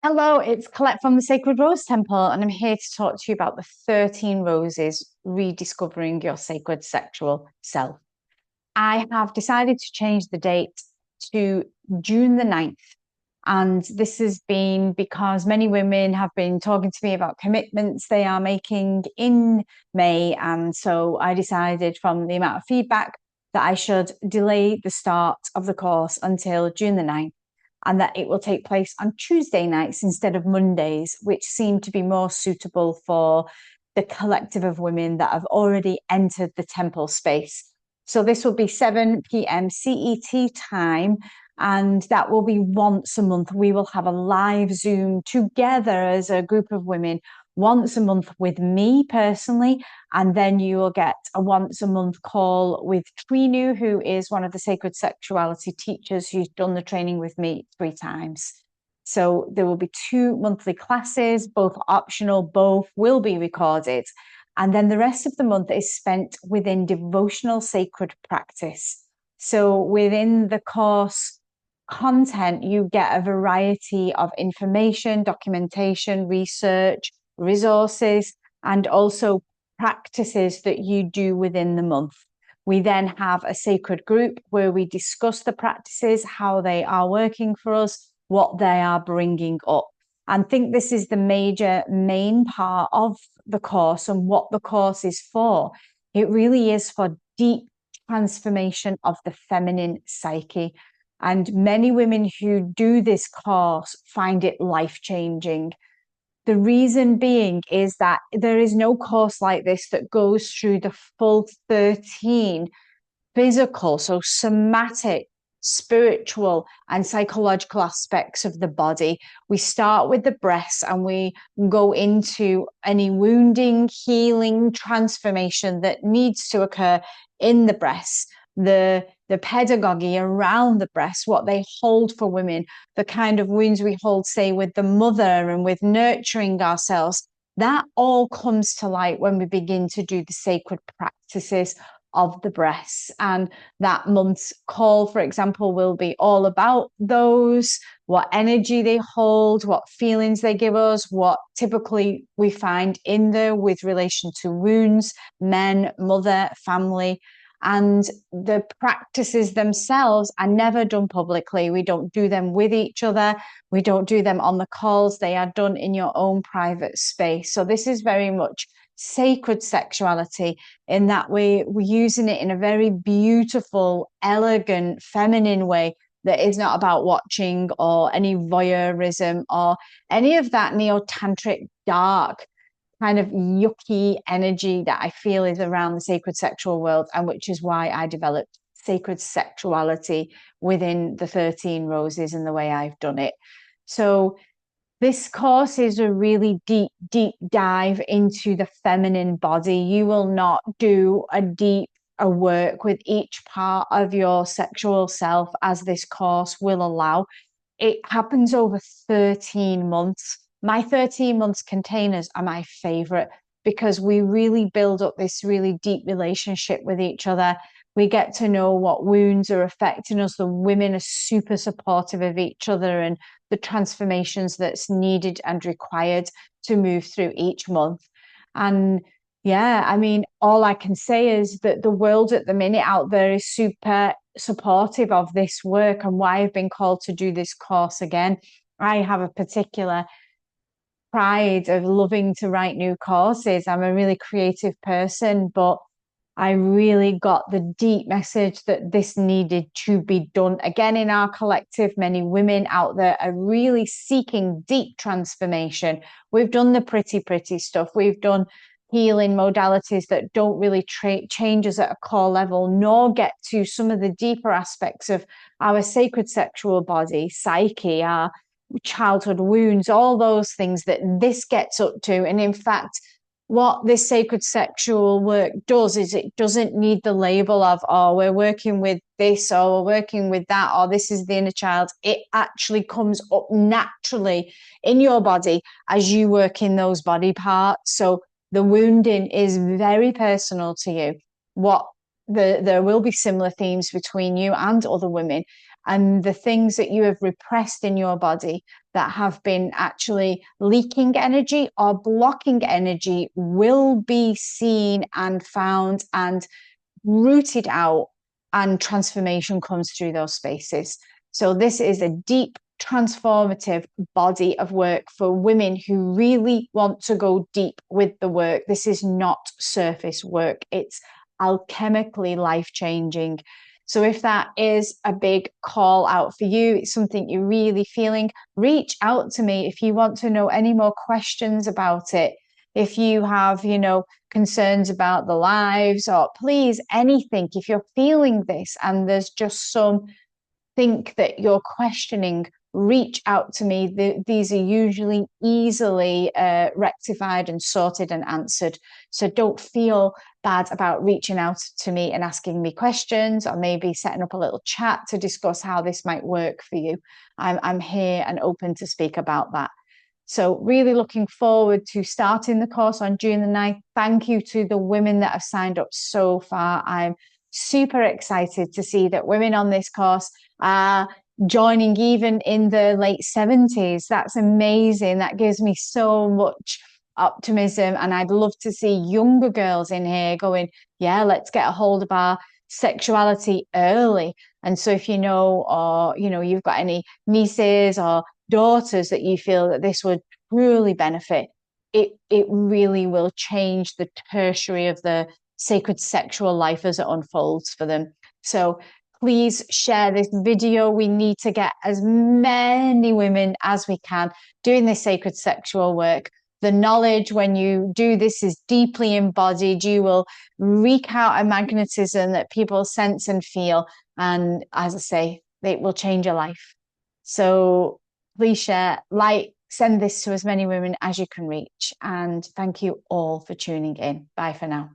Hello, it's Colette from the Sacred Rose Temple, and I'm here to talk to you about the 13 roses, rediscovering your sacred sexual self. I have decided to change the date to June the 9th. And this has been because many women have been talking to me about commitments they are making in May. And so I decided from the amount of feedback that I should delay the start of the course until June the 9th, and that it will take place on Tuesday nights instead of Mondays, which seem to be more suitable for the collective of women that have already entered the temple space. So this will be 7 p.m. CET time, and that will be once a month. We will have a live Zoom together as a group of women once a month with me personally, and then you will get a once a month call with Trinu, who is one of the Sacred Sexuality teachers who's done the training with me 3 times. So there will be 2 monthly classes, both optional, both will be recorded. And then the rest of the month is spent within devotional sacred practice. So within the course content, you get a variety of information, documentation, research, resources, and also practices that you do within the month. We then have a sacred group where we discuss the practices, how they are working for us, what they are bringing up. And I think this is the main part of the course and what the course is for. It really is for deep transformation of the feminine psyche. And many women who do this course find it life-changing. The reason being is that there is no course like this that goes through the full 13 physical, so somatic, spiritual, and psychological aspects of the body. We start with the breasts and we go into any wounding, healing, transformation that needs to occur in the breasts. The pedagogy around the breasts, what they hold for women, the kind of wounds we hold, say, with the mother and with nurturing ourselves, that all comes to light when we begin to do the sacred practices of the breasts. And that month's call, for example, will be all about those, what energy they hold, what feelings they give us, what typically we find in there with relation to wounds, men, mother, family. And the practices themselves are never done publicly. We don't do them with each other. We don't do them on the calls. They are done in your own private space. So this is very much sacred sexuality in that we're using it in a very beautiful, elegant, feminine way that is not about watching or any voyeurism or any of that neo-tantric dark kind of yucky energy that I feel is around the sacred sexual world, and which is why I developed sacred sexuality within the 13 roses and the way I've done it. So this course is a really deep dive into the feminine body. You will not do a work with each part of your sexual self as this course will allow. It happens over 13 months. My 13 months containers are my favorite because we really build up this really deep relationship with each other. We get to know what wounds are affecting us. The women are super supportive of each other and the transformations that's needed and required to move through each month. And yeah, I mean, all I can say is that the world at the minute out there is super supportive of this work and why I've been called to do this course again. I have a particular pride of loving to write new courses. I'm a really creative person, but I really got the deep message that this needed to be done again in our collective. Many women out there are really seeking deep transformation. We've done the pretty stuff. We've done healing modalities that don't really change us at a core level, nor get to some of the deeper aspects of our sacred sexual body, psyche, our childhood wounds, all those things that this gets up to. And in fact, what this sacred sexual work does is it doesn't need the label of, oh, we're working with this or we're working with that, or this is the inner child. It actually comes up naturally in your body as you work in those body parts. So the wounding is very personal to you. There will be similar themes between you and other women. and the things that you have repressed in your body that have been actually leaking energy or blocking energy will be seen and found and rooted out, and transformation comes through those spaces. So this is a deep transformative body of work for women who really want to go deep with the work. This is not surface work. It's alchemically life-changing. So if that is a big call out for you, it's something you're really feeling, reach out to me if you want to know any more questions about it. If you have, concerns about the lives, or please, anything, if you're feeling this and there's just something that you're questioning, reach out to me. These are usually easily rectified and sorted and answered. So don't feel bad about reaching out to me and asking me questions, or maybe setting up a little chat to discuss how this might work for you. I'm here and open to speak about that. So really looking forward to starting the course on June the 9th. Thank you to the women that have signed up so far. I'm super excited to see that women on this course are joining even in the late 70s. That's amazing. That gives me so much optimism. And I'd love to see younger girls in here going, yeah, let's get a hold of our sexuality early. And so if or you've got any nieces or daughters that you feel that this would truly benefit, it really will change the tertiary of the sacred sexual life as it unfolds for them. So please share this video. We need to get as many women as we can doing this sacred sexual work. The knowledge when you do this is deeply embodied. You will wreak out a magnetism that people sense and feel. And as I say, it will change your life. So please share, send this to as many women as you can reach. And thank you all for tuning in. Bye for now.